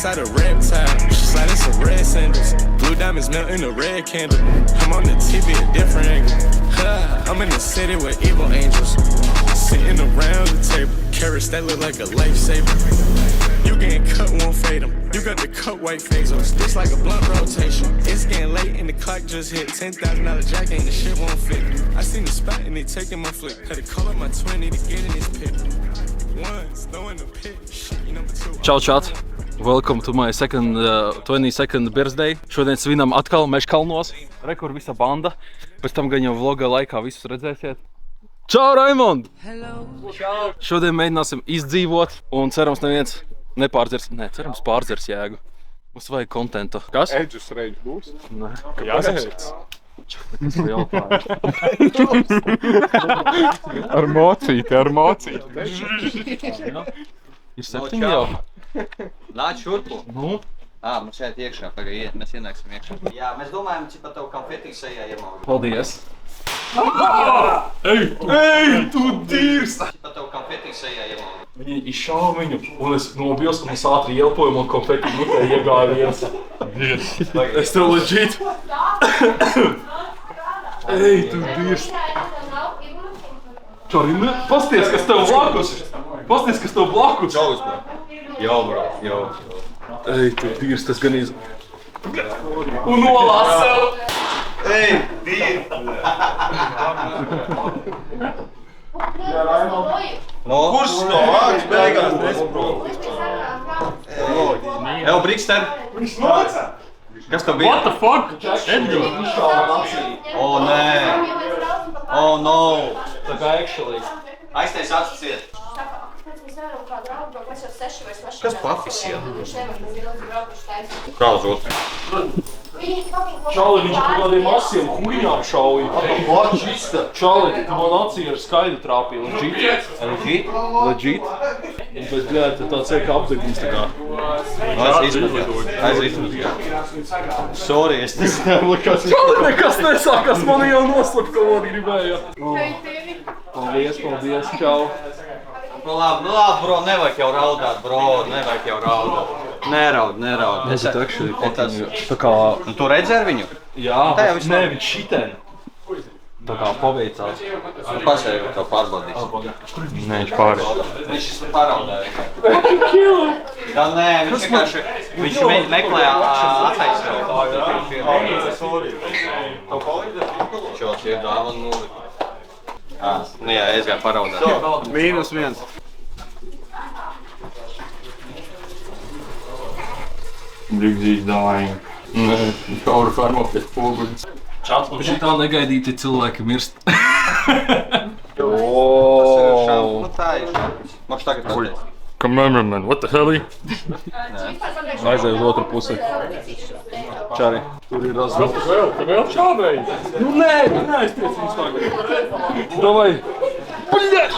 inside a reptile. Sliding some red sandals. Blue diamonds melting a red candle. I'm on the TV a different angle. I'm in the city with evil angels. Sitting around the table. Carrots that look like a lifesaver. You getting cut, won't fade them. You got the cut white phasers. This like a blunt rotation. It's getting late and the clock just hit. $10,000 jacket and the shit won't fit. I seen the spot and they taking my flick. Had to call up my 20 to get in this pit. One's throwing the pit. Shit, you number two. Ciao, chat! Welcome to my 22nd birthday. Šodien svinam atkal Mežkalnos. Rekur visa banda. Pēc tam gan jau vloga laikā visus redzēsiet. Čau, Raimond! Hello! Čau! Šodien mēģināsim izdzīvot un cerams neviens nepārdzers. Nē, cerams pārdzers jēgu. Mums vajag kontenta. Kas? Edžus reiģi būs? Nē. Jāsaka. Tas ir jautājums. Ar mocīti. Ir 7 jau. Nāc šurpu. Nu? Mums šeit iekšā, pagaid, mēs ienāksim iekšā. Jā, mēs domājam, cik pat tev konfeti sejā iemauga. Paldies! Ej, tu dirst! Cik pat tev konfeti sejā iemauga. Viņi izšāva viņu, un es nobils, un es ātri ielpoju, un konfeti mutē iegāja viens. Es tev legit. Ej, tu dirst! Čorime, pasties, kas tev blakus! Pasties, kas tev blakus! Čaus, bro. Jau, bro, jau. Ej, tu dirst, tas gan Un nolasa! Ej, dīr! No? Kurš no vārds beigās nesaprot? Evo, Brikster! Kas tev bija? What the fuck? Edgar! O, nē! O, no! Tā kā actually. Aiztais atsciet! Kas pafisija? Kā uz otru? Čali, viņš ar kādiem asiem huņām šauja. Čali, tu man acī ar skaidru trāpīja. Legit? Legit? Un pēc bļēta tāds eka apdegums tā kā. Aizvītu. Sorry, es nezināju, kas ir. Čali, nekas nesākas, mani jau noslēpt, ko man gribēja. Paldies, čau. Nu labi, bro, nevajag jau raudāt, Neraud. Es esmu actually fucking tā kā... Nu, tu redzi ar viņu? Jā, bet ne, viņš šitien. Tā kā paveicās. Pasēju, tev pārbaudīs. Nē, viņš pārēj. Viņš paraudāja. Jā, nē, viņš vienkārši... Viņš meklē attaisnību. Čos, ir dāvana nulli. Nu jā, es gāju paraudāt. -1. Brigzī's dying. Nē, kaura farmā pēc poguļas. Čats, un šitā negaidīti cilvēki mirst. Nu tā ir šāpis. Makš tagad pateic. Cameraman, what the hell? Aizēju uz otru pusi. Čari. Tur ir razvīt. Vēl čāvēji? Nu nē, neaizties viņus tagad. Davai. Bļet!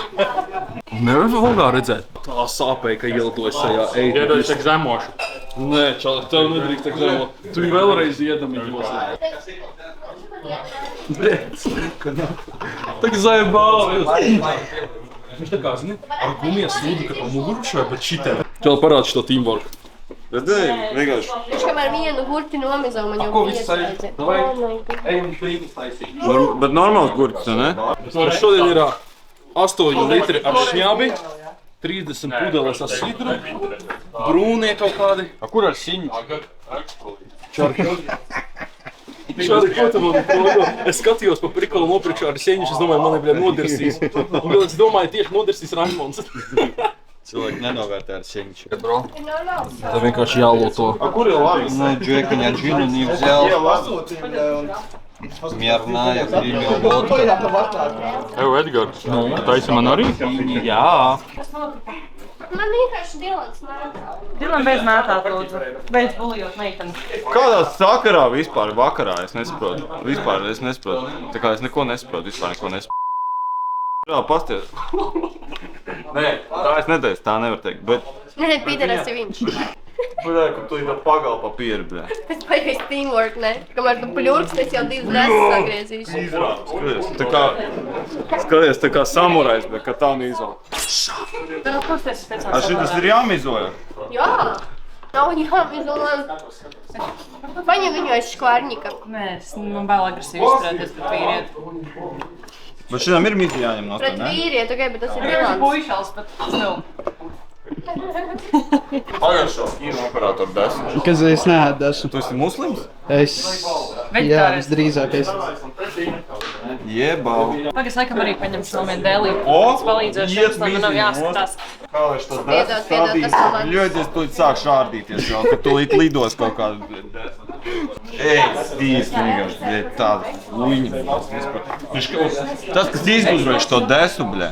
Nevar vlogā redzēt. Tā sāpēja, ka ielidojas tajā ej. Iedodas ek zemošu. Nē, čali, tev nedrīkst tak zemot. Tu vēlreiz iedamiņos. Tak zajebāvies. Viņš tā kā, zini, ar gumijas sūdu, ka pa mugurušai, bet šitē. Čali, parādi šo teamwork. Redzēji, vienkārši. Viņš kamēr vienu gurķi nomizo, man jau Ko viss arī? Davai, ej un brīvis taisīt. Bet normāls gurķis, ne? Šodien ir 8 litri ar šņābi, 30 pudeles ar sidru, brūnie kaut kādi. Kur ar siņu? Šādi, ko tu man to? Es skatījos pa prikolu nopirkšu ar sieņuši, es domāju, mani nodirsīs. Un vēl es domāju, tieši nodirsīs Raimonds. Cilvēki nenovērtē ar siņķu. Tā vienkārši jāloto. Kur ir labi? Nu, džekiņā džinu не взял. Mierināja, gribēja vodka. Evo, Edgar, taisi man arī? Jā. Man vienkārši Dilans mētā. Dilan beidz mētāt, lūdzu. Beidz bulijot meiteni. Kādā sakarā vispār vakarā? Es nesaprotu. Tā kā es neko nesaprotu, Jā, pasties. Nē, tā es neteicu, tā nevar teikt, bet... Nē, Pīteras ir viņš. Bļē, ka tu ir pagal papīri, bļē. Tas baigais teamwork, ne? Kamēr tu pļurks, es jau 2 reizes sagriezīšu. Skaties, tā kā samurais, bet ka tā nīzo. Vēl pasties pēc A šitas ir jāmizoja? Jā! Nav jāizolē. Paņem viņu aiz škvārņika. Nē, man bail agresīvi izturēties pret vīrieti. Bet šitam ir mīti jāņem no Pret vīrietu, okay, bet tas ir Viņš ir Milāns. puišals, bet still. Pagaršo kino operatoru desmu. Kas es neēdu esmu? Tu esi muslims? Jā, Veģetārists. visdrīzākais. Jebau. Pagaidzi, laikam arī paņemšu vēl vienu dēlīti. O! Es palīdzēšu jums, lai man nav jāskatās. Kā lai tas Piedod, tas nav mans. Ļoties, tu sākš rādīties jau, ka tu lidos kaut kādu desmu. Ej, Stīvs, vienkārši, tāda uiņa. Tas, kas izgudrojuši to desu, bļē.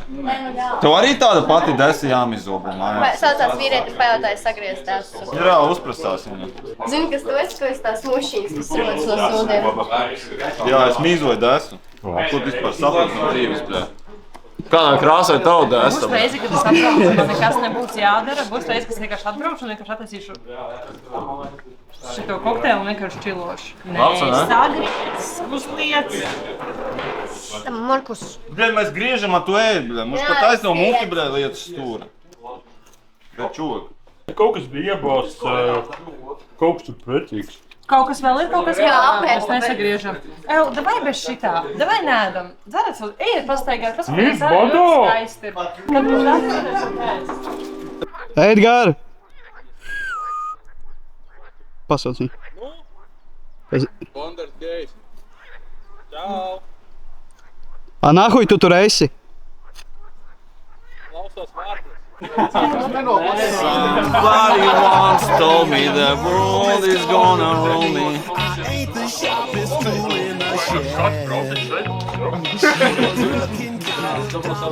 Tev arī tāda pati desa jāmizoba mājās. Saucās vīrietim pajautāja sagriezt tās. Jā, uzprasās viņu. Zini, kas tu esi, ko esi tās mušīnas, kas rodas no sūdiem. Jā, es mīzoju desu. Ko tu vispār saproti no dzīves, bļē? Kādā krāsā ir tava Būs desa? reizi, kad es atbraucu, man nekas nebūs jādara. Būs reizi, kad es vienkārši atbraucu un vienkārši atnesīšu šito kokteili un vienkārši čilošu. Labs, vai ne? Sagriez, uzliec. Markus. Bļē, mēs griežam ar to ēd, bļē. Mums pat aiz no muki, bļē, lietas stūra. Bet čūk. Kaut kas bija iebāzts, kaut kas tur pretīgs. Kaut kas vēl ir, kaut kas Jā, vēl. apēd, Mēs nesagriežam. Ew, davai bez šitā. Davai nēdam. Dzeriet, ejiet pastaigāt. Nīc, bado! Skaisti ir. Kad mums atveras. Edgars! Pasauc viņu. Wonders Gate. Čau! A, nahuj tu tur esi? Klausos vārtus. Somebody once told me the world is gonna roll me.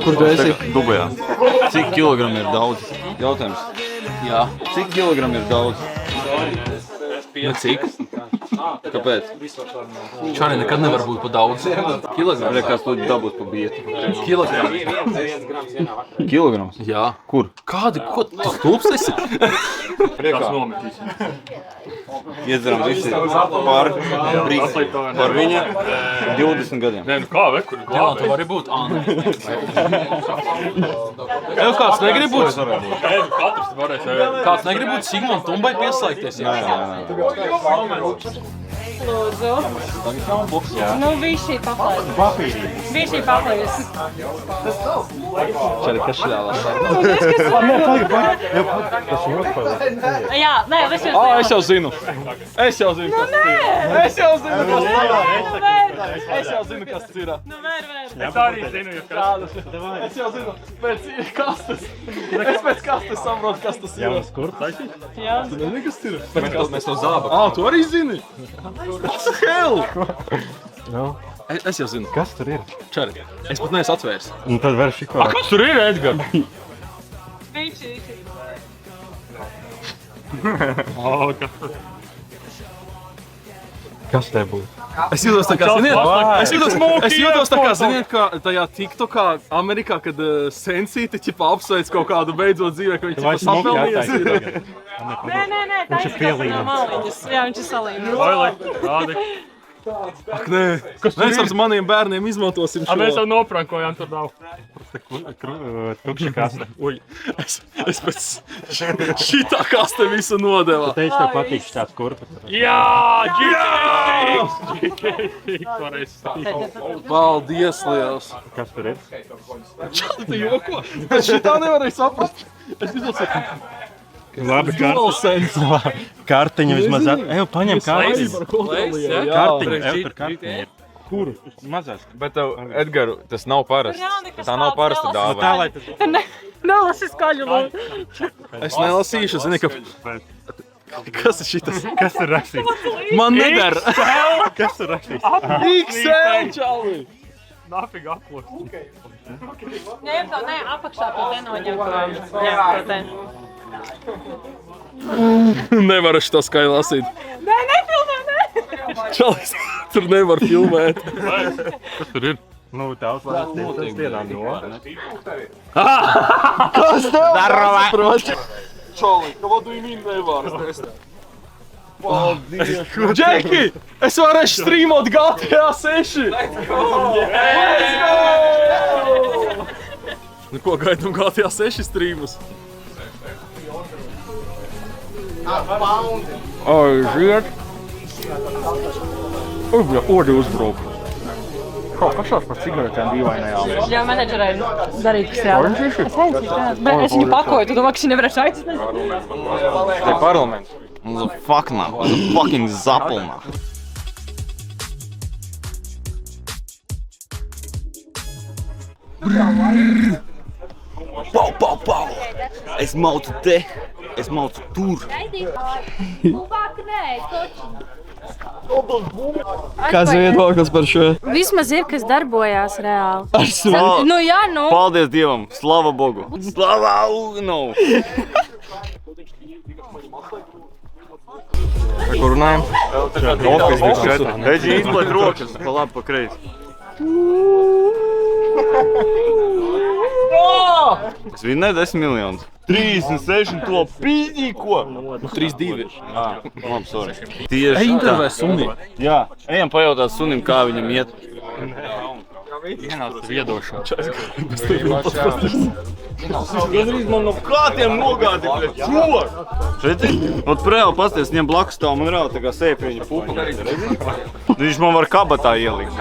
Kur tu esi? Dubajā. Cik kilogramu ir daudz? Jautājums. Jā. Cik kilogramu ir daudz? Nu cik? Kāpēc? Viņš arī nekad nevar būt pa daudz. Kilogramu. Kāds tu dabūs pa bietu? Kilogramu. Kilograms? Jā. Kur? Kādi? Ko? Tu stulbs esi? Tas nometīs. Iedzeram visi par brīdi. Par viņa 20 gadiem. Nē, nu kā, kur ir Jā, glābē? tu vari būt Anna. Tev kāds negrib būt? Nē, nu katrs varēs ēst. Kāds negrib būt Sigmund Tumbai pieslēgties? Lūdzu. Nu, bija šī paplēs. Bija šī paplēs. Čeri, kas šļālās? Jā, nē, es jau Es jau zinu. Es jau zinu, kas tas ir. Es jau zinu, kas tas ir. Es jau zinu, kas tas ir. Nu, vēr. Es arī zinu, ja kāds. Es jau zinu, pēc kastes. Es pēc kastes saprotu, kas tas ir. Kur taisīt? Jā. Tu nezini, kas tas ir? Mēs no zāba. Tu arī zini? Hell! Es jau zinu. Kas tur ir? Čeri, es pat neesmu atvērs. Nu tad var šiko. A, kas tur ir, Edgar? Bija šī. Kas te būs? Es jūtos tā kā, ziniet, Smoky es jūtos tā kā, ziniet, kā tajā TikTokā Amerikā, kad Sensīti ķipa apsveic kaut kādu beidzot dzīvē, ka viņi ķipa sapelnījies ir. Nē, tā ir no maliņas. Jā, viņš ir salīdzinājums. Oili, rādi. Ak, nē, mēs ar maniem bērniem izmantosim A, mēs jau šo. noprankojām, tur nav. Tukša kaste. Uj. Es pēc šitā kaste visu nodevā. Teicu, tev patīk tāds kurpes. Jā, GK! Varēs stāstīt. Paldies liels. Kas tur ir? Čādi tu joko? Es šitā nevarēju saprast. Es izlasīju. Labi, DualSense. kartiņu vismaz. Eju, paņem kartiņu. Kartiņu, Jā, tur kartiņu ir. Kur? Mazās. Bet tev, Edgar, tas nav parasts. Tā nav parasta Tā, dāvana. lai tas... Nelasi skaļu, lūdzu. Es nelasīšu, zini, ka... Kas ir šitas? Kas tur rakstīts? Man neder. Kas tur rakstīts? XL, čali. Nafig aplos. Ņem to, nē, apakšā to nenoņem. Jā, to te. Nevaru šitā skaļi lasīt. Nē, nefilmē, nē. Čalis, tur nevar filmēt. Kas tur ir? Nu, tavs lāsties, tas tiedām no. Kas tev? Darvā. Čali, what do you mean nevar? Paldies. Džeki, es varēšu streamot GTA 6. Let's go! Nu ko, gaidām GTA 6 streamus? Aiziet. Odi uzbruk. Kaut kas tās par cigaretēm dīvainajām. Jā, menedžerai darīt, kas jādara. Es teicu, bet es viņu pakoju, tu domā, ka viņi nevarēšu aicināt? Te parlaments. Uz fuck man, uz fucking zapulnā. Pau! Es maucu te, es maucu tur. Kāds viedoklis par šo? Vismaz ir, kas darbojās reāli. Ar sunu. Nu jā, nu. Paldies Dievam, slava Bogu. Slava no. Ko runājam? Eģi izplet rokas, pa labi, pa kreisi. Es vinnēju 10 miljonus. 36 to pīdīko. 3-2. Labi, sorry. Tieši Ej, intervē sunim. Jā, ejam pajautāt sunim, kā viņam iet. Ienāc viedošā. Gandrīz man no kātiem nogādi, bļet, ko? Šeit ir? Ot reāli pasties, viņam blakus stāv, man reāli tā kā sēpa viņa pupa. Viņš man var kabatā ielikt.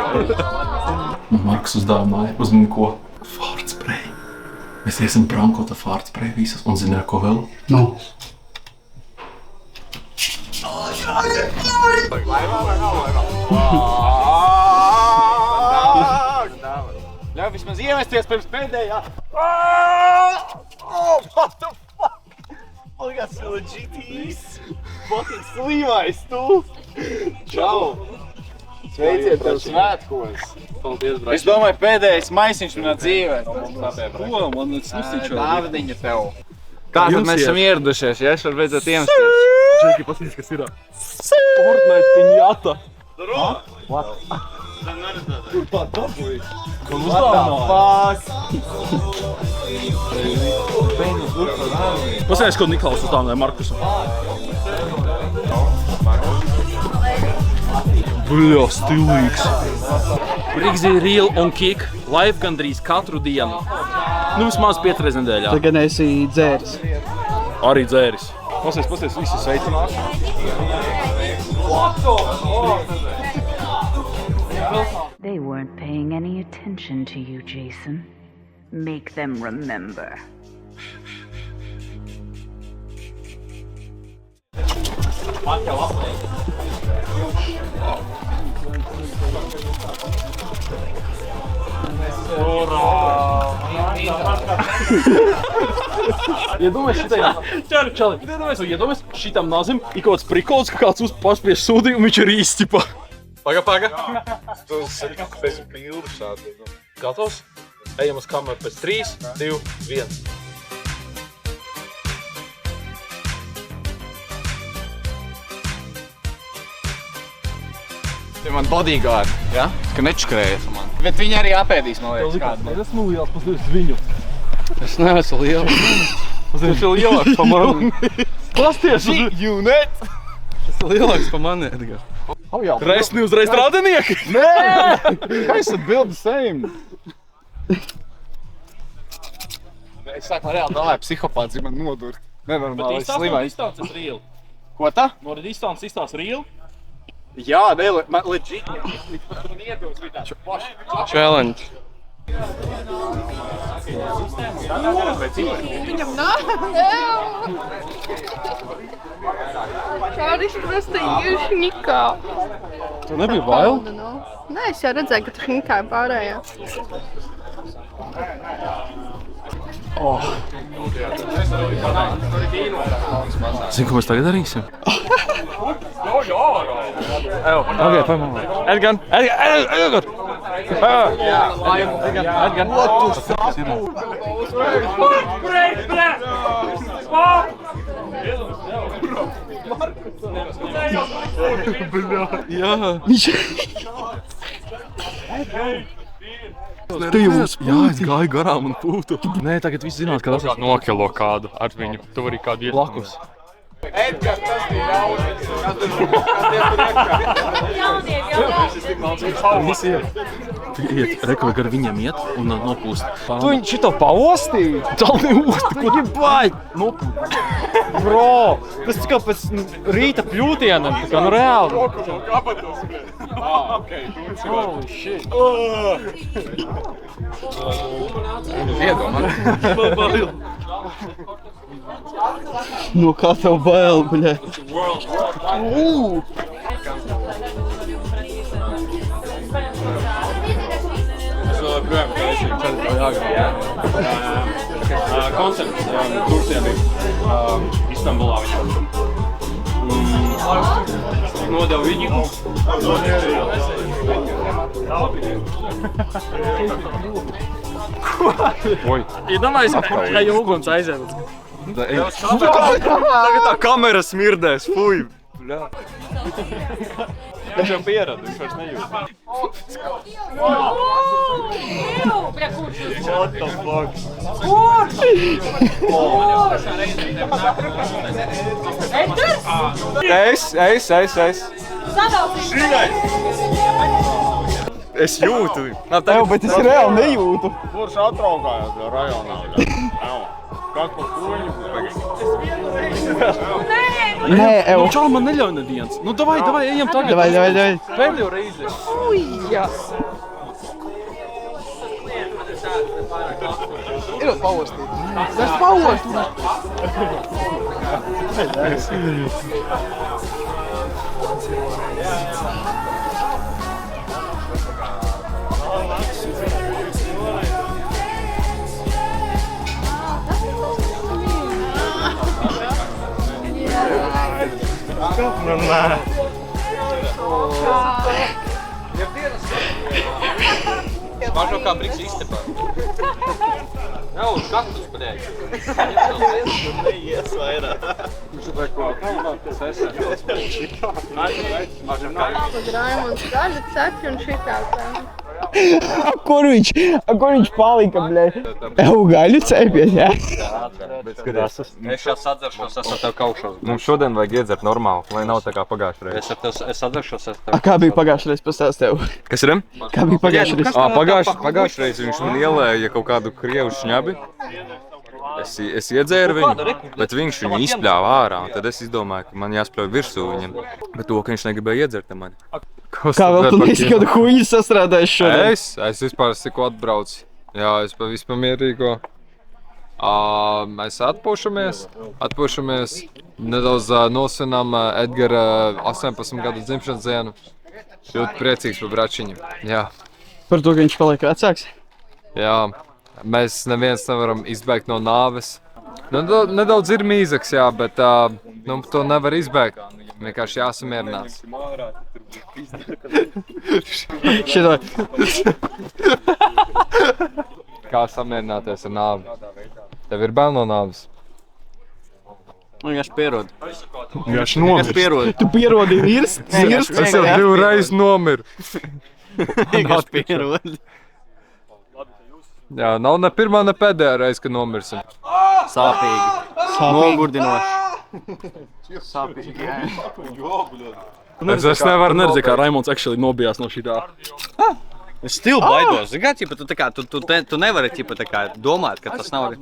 Marks uzdāvināja, uzmini ko? Fārtsprej. Mēs iesim brankot ar fārtsprej visas un zināja, ko vēl? Nu. Ļauj vismaz iemesties pirms pēdējā. Oh, what the fuck? Look at so GTs. Fucking slīvais stūls. Čau. Sveiciet tev svētkos. Paldies, brāļ. Es domāju, pēdējais maisiņš manā dzīvē. Ko? Man snusiņš vēl. Dāvdiņa tev. Kā tad mēs esam ieradušies, ja? Es varu beidzot iemesties. Čeki, paskatīs, kas ir. Fortnite piņata. What? Kur tā dabūji? Ko Fuck? Pasēs, ko Niklaus uzdāvināja Markusu. Bļā, stilīgs. Brigzi real un kick. Live gandrīz katru dienu. Nu, vismaz 5 reizes nedēļā. Tu gan esi dzēris. Arī dzēris. Pasēs, visi sveicinās. They weren't paying any attention to you, Jason. Make them remember. Iedomājies šitam nazim, ir kaut kāds prikols, ka kāds paspiež sūdī un viņš ir īstipa. Paga. Tu esi pildu šādi. Gatavs? Ejam uz kameru pēc 3, 2, 1. Tie man bodyguard, ja? Ka nečakarējies man. Bet viņi arī apēdīs, man liekas, kādu. Es esmu liels, pasties viņu. Es neesmu liels. Viņš ir lielāks pa mani. Pasties! Unit! Es esmu lielāks pa mani, Edgar. Resni uzreiz rādinieki! Nē! Guys said build the same. Es sāku man reāli domāju, psihopāts ir man nodurt. Nenormāli slimais. Distances real. Ko tā? No distances izstāsts real. Jā, man legit. Man iedos bija tāds challenge. Viņam nav. Čāris просто iežņikā. Tu nebija bail? Nē, es jau redzēju, ka tu hņikāji pārējā. Zini, ko mēs tagad darīsim? Ok, paimam. Edgar! Jā, es gāju garām un pūtu. Nē, tagad viss zināt, ka tas ir Nokilo kādu ar viņu. Tu vari kādu iet. blakus. Edgar, tas bija Visi iet. Reku, gar viņam iet un nopūst. Tu šito paostīji? Tāli neosti, ko ģibāji? Nopūst. Bro, tas kā pēc rīta pļūtienam, tā kā nu reāli. Holy shit. No kā tev bail, bļē? Koncerts Turcijā bija Istambulā viņam. Nodevu viņu. Iedomājies, kur tā uguns aiziet. Tagad tā kamera smirdēs, fuj! Viņš jau pierada, viņš vairs nejūt. What the fuck? Es jūtu. Tev, bet es reāli nejūtu. Kurš atraugājās rajonā? Kā par kuņu? Nē, ev. Čau, man neļauj nedienas. Nu, davai, ejam tagad. Davai. Pēdējo reizi. Ir paustīt. Tas paustīt. Mažo kā briks istepā. Nav, kaktus, bļēj. Neies vairāk. Raimunds tagad saka un šitā tā. Kur viņš palika, bļē? Ev, gaļu cēpies, jā? Es šā sadzeršos, es ar tev kaušos. Mums šodien vajag iedzert normāli, lai nav tā kā pagājušreiz. Es sadzeršos, es tev... Kā bija pagājušreiz pastāst tev? Kas ir? Kā bija pagājušreiz? Pagājušreiz viņš man ielēja kaut kādu krievu šņabi. Es iedzēru viņu, bet viņš viņu izpļāva ārā. Tad es izdomāju, ka man jāspļauj virsū viņam. Bet to, ka viņš negribēja iedzert mani. Kā vēl tu neesi kādu huņu sastrādājis šodien? Es vispār tikko atbraucu. Jā, es pavisam mierīgo. Mēs atpūšamies. Nedaudz nosvinām Edgara 18 gadu dzimšanas dienu. Ļoti priecīgs par bračiņu. Jā. Par to, ka viņš paliek vecāks? Jā. Mēs neviens nevaram izbēgt no nāves. Nedaudz ir mīzaks, jā, bet to nevar izbēgt. Vienkārši jāsamierinās. Šitā. Kā samierināties ar nāvi? Tev ir bail no nāves? Vienkārši pierod. Vienkārši nomir. Tu pierodi virs? Es jau 2 reizes nomiru. Vienkārši pierod. Jā, nav ne pirmā, ne pēdējā reize, kad nomirsim. Sāpīgi. Nogurdinoši. Sāpīgi, jā. Es nevaru neredzēt, kā Raimunds actually nobijās no šitā. Es stilu baidos. Zini kā, tu nevari tā kā domāt, ka tas nav...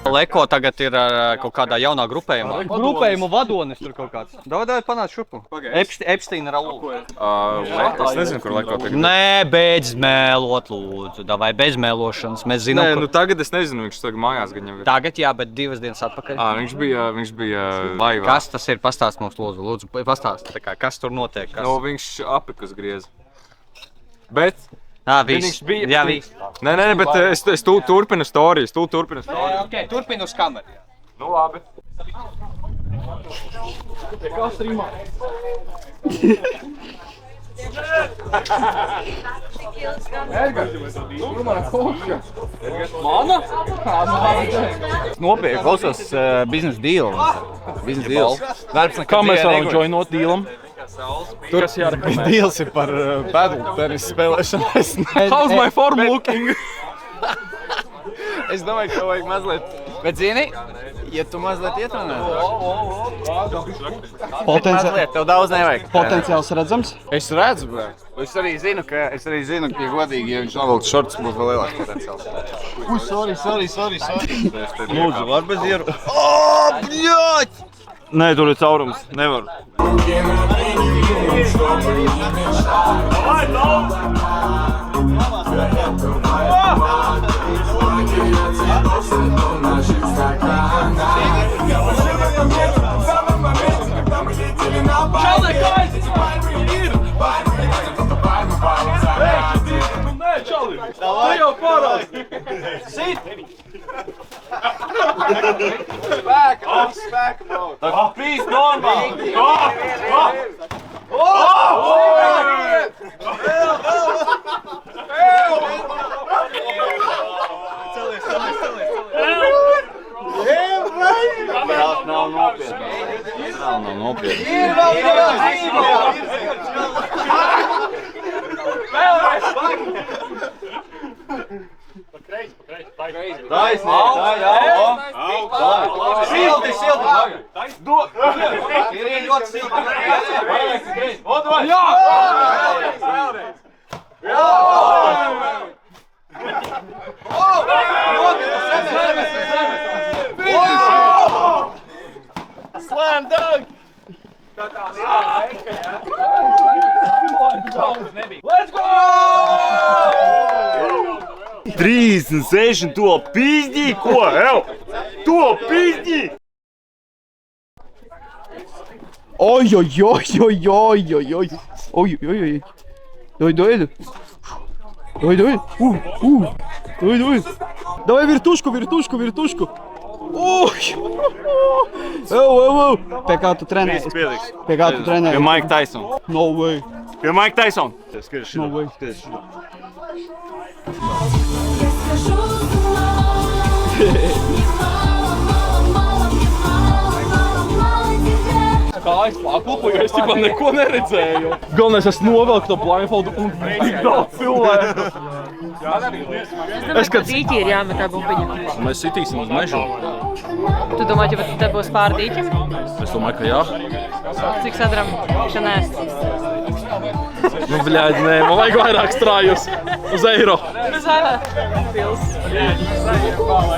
Leko tagad ir kaut kādā jaunā grupējumā. Grupējumu vadonis tur kaut kāds. Davai panāc šurpu. Epsteina Raulu. Es nezinu, kur Leko tagad. Nē, beidz mēlot, lūdzu. Davai bez mēlošanas. Mēs zinām, Nē, tagad es nezinu, viņš tagad mājās gan jau ir. Tagad jā, bet 2 dienas atpakaļ. Viņš bija laivā. Kas tas ir? Pastāst mums, lūdzu, pastāst. Kas tur notiek? Viņš apikus griez. Bet... Viss. Jā, viss. Nē, bet es turpinu storijas, Ok, turpinu uz kameru. Nu, labi. Kā streamā? Mana? Nopietni, klausos biznesa deal. Kā mēs varam joinot dealam? Tur kas jāreklamē. Deals ir par paddle tennis spēlēšanu. How's my form looking? Es domāju, ka vajag mazliet. Bet zini, ja tu mazliet ietrunāsi. Mazliet, tev daudz nevajag. Potenciāls redzams. Es redzu, bro. Es arī zinu, ka, ja godīgi, ja viņš novilkt šorts, būtu vēl lielāks potenciāls. Sorry. Lūdzu, var bez ieru. Bļaļ! Nē, tur ir caurums. Nevar. Pīs normāli! Nav nopietni. Taisnē, Silti! Ir ļoti silti! Jā! Slam dunk! Let's go! 36 to pīzdī, ko? To pīzdī! Ой. Давай. Давай вертушку. Ой. Pie kā tu trenējies? Pie kā tu trenējies? Pie Mike Tyson. No way. Pie Mike Tyson. No way. Kā es paklapoju, es tipā neko neredzēju. Galvenais, es novelku to blindfoldu un tik daudz cilvēku. Es domāju, ka dīķi ir jāmetā bumbiņa. Mēs sitīsim uz mežu. Tu domā, ka te būs pār dīķim? Es domāju, ka jā. Cik sadram šanēs? Nu, bļāģi, nē, man vajag vairāk strājus uz eiro. Uz eiro? Pils.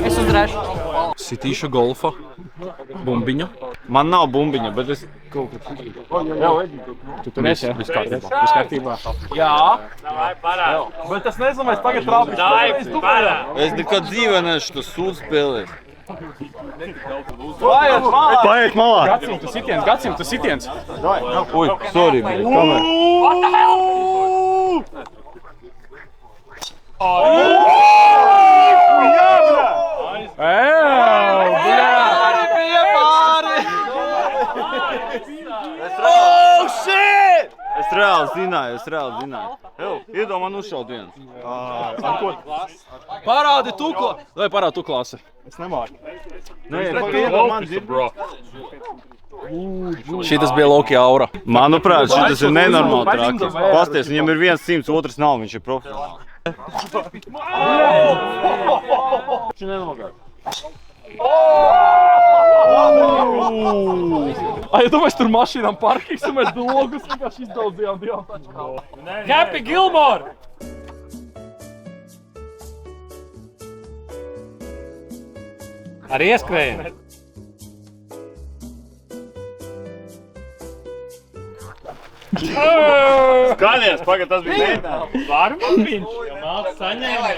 Es uzrāšu. Sitīšu golfa bumbiņu. Man nav bumbiņa, bet es kaut ko... Tu tur esi, jā? Viss kārtībā. Jā. Bet es nezinu, mēs tagad trāpīšu. Es nekad dzīvē neesmu to sūdu spēlēt. Paiet malā! Gadsimta sitiens! Ui, sorry, bet kamēr? Es reāli zināju. Iedomā, man uzšaut viens. Parādi tu klasi. Vai parādi tu klasi? Es nemāku. Nē, iedomā, man dzird. Šitas bija Loki aura. Manuprāt, šitas ir nenormāli traki. Pasties, viņam ir 100, otrs nav, viņš ir profesionāls. Viņš nenogāja. Ai, ja domāju, tur mašīnām parkings un mēs logus vienkārši izdaudzījām divām tačkām. Happy Gilmore! Ar ieskrējienu. Skaļies, pagad, tas bija neitā. Varbūt viņš, jo māc saņēma.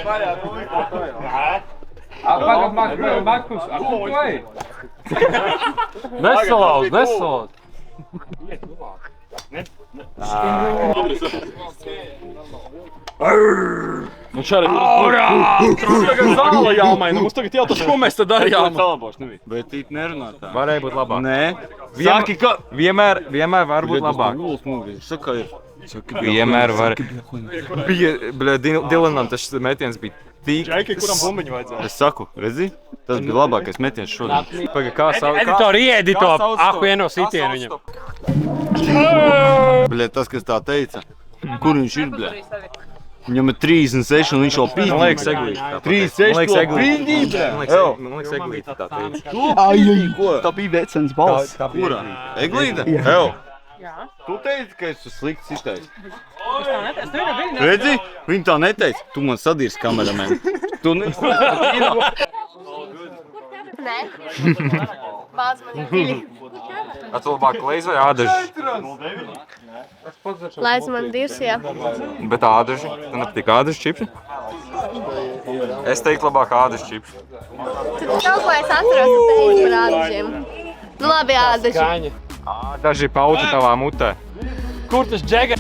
Markus, ko ej? Nesalauz. Nu šādi mums tagad zāle jāmaina, mums tagad jau tas, ko mēs te darījām. Bet tīt nerunā tā. Varēja būt labāk. Nē. Saki, ka... Vienmēr var būt labāk. Viņš saka, ir. Vienmēr var. Bija, Dilanam tas metiens bija tik... Džeki, kuram bumbiņu vajadzēja? Es saku, redzi? Tas bija labākais metiens šodien. Editori iedito ahuieno sitienu viņam. Bļē, tas, kas tā teica. Kur viņš ir, bļē? Viņam ir 36 un viņš jau pīdī. Man liekas, eglīte. 36 to pīdī, Man liekas, eglīte tā teica. Tā bija vecens balss. Kurā? Eglīte? Evo. Tu teici, ka es slikts izteicu. Es tā neteicu, tu arī biji Redzi? Viņa tā neteica. Tu man sadīrs kameramēm. Tu neizteici. Nē. Bāz man ir dziļi. Tu labāk leiz vai ādaži? Laiz man dirs, jā. Bet ādaži? Tu nepatīk ādaži čipsi? Es teiktu labāk ādaži čipsi. Tu kaut ko es atceros, tu teici par ādažiem. Nu labi, ādaži. Ādaži pauti tavā mutē. Kur tas džega?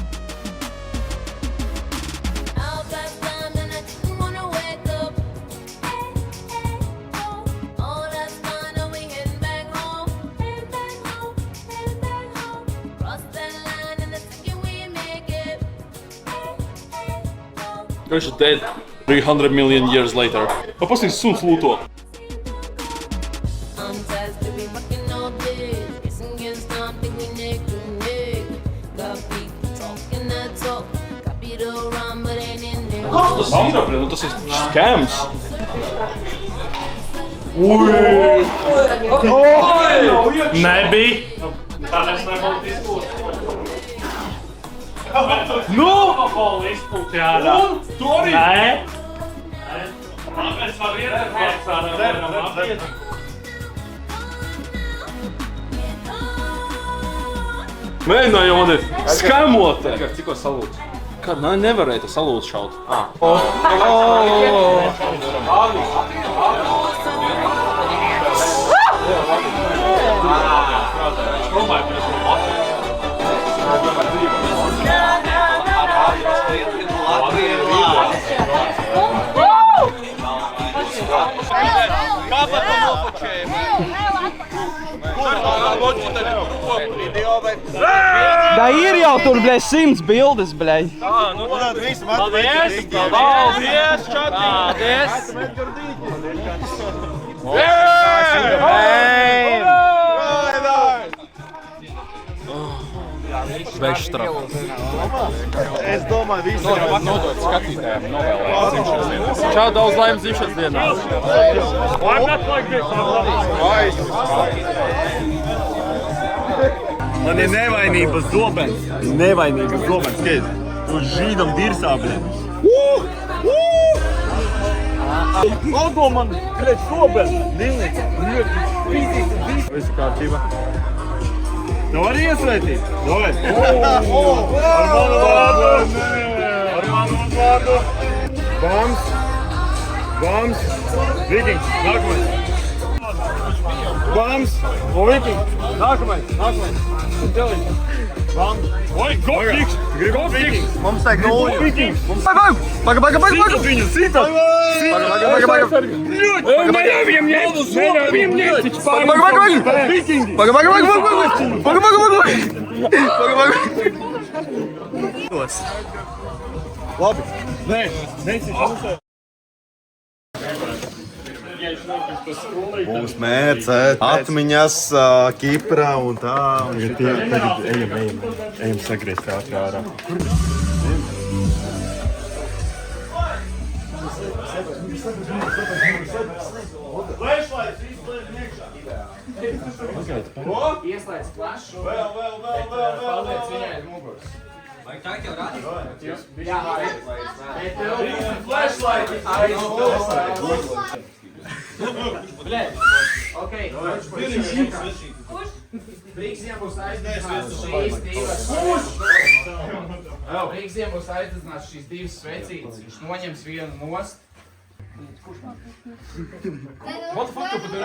Viņš ir dead 300 million years later. Pasīs suns lūto. Tas ir, nu tas ir scams. Nebija. Nu! Un tu arī? Nē. Mēs varam iet. Mēģināju mani skamot. Cikko salūts? Kad nevarēja salūts šaut. Da ir jau tur, bļai, 100 bildes, bļai. Paldies, čati! Bez štrafa. Es domāju, visi Nodot skatītājiem novēlēt dzimšanas dienā. Čau, daudz laimes dzimšanas dienā. Man ir nevainības zobens. Nevainības zobens. Skaidrs. Tu žīdam dirsā, bļet. Ogo man, bļet, zobens. Visu kārtībā. Tu vari iesvētīt? Doved. Ar manu vārdu. Ar manu vārdu. Bams. Bams. Vikings. Nākamais. Bams. O Vikings. Nākamais. Nākamais. Bams. Oi, go Vikings. Go Vikings. Mums teikt nulli. Vikings. Paga. Sitat viņu, sitat. Paga. Neļauj viņam ņemt. Paga. Vikingi. Labi. Nē, nesīšu. Būs mērce, atmiņas, Kiprā un tā. Tagad ejam sagriezt ārā. Ieslēdz flashu. Paldies viņai uz muguras. Vai tā jau rādīja? Jā, flashlight aiz muguras. Bļēt, okei. Brīksiem būs aizdedzināts šīs divas. Brīksiem būs aizdedzināts šīs divas svecītes. Viņš noņems vienu nost. What the fuck tu padari?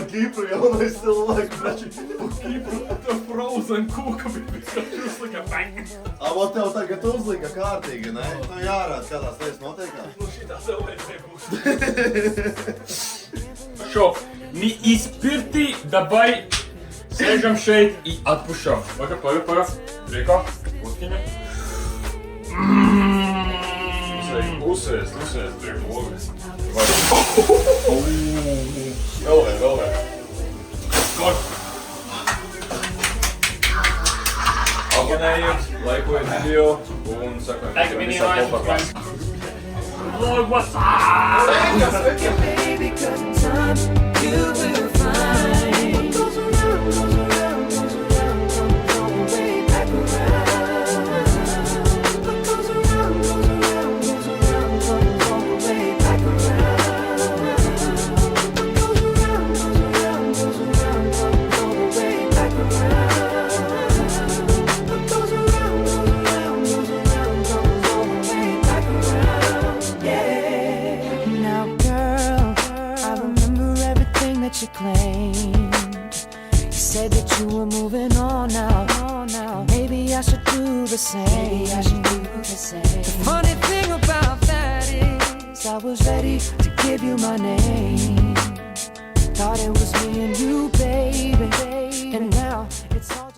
Kipru jaunais cilvēks, brači. Kipru, to frozen kūka bija viskači uzlika bang. Avo tev tagad uzlika kārtīgi, ne? Tu jārāda, kādās lietas notiekā. Nu šitā tev vajadzēja būt. Šo, mi izpirti, dabai sēžam šeit i atpušam. Paga. Priekā, pustiņa. Uzsēs, priekā logas. Vēl. Skor! Abonējiet, laikojiet video un sakojam visā kopā. Vlog, what's up? Baby, cause in time you will find what goes around, come way back around. What goes around, come way back around. What goes around, come way back around. What goes around, come way back around. Yeah. Now, girl, I remember everything that you claimed. You said that you were moving on now. Maybe I should do the same. The funny thing about that is I was ready to give you my name. Thought it was me and you, baby. And now it's all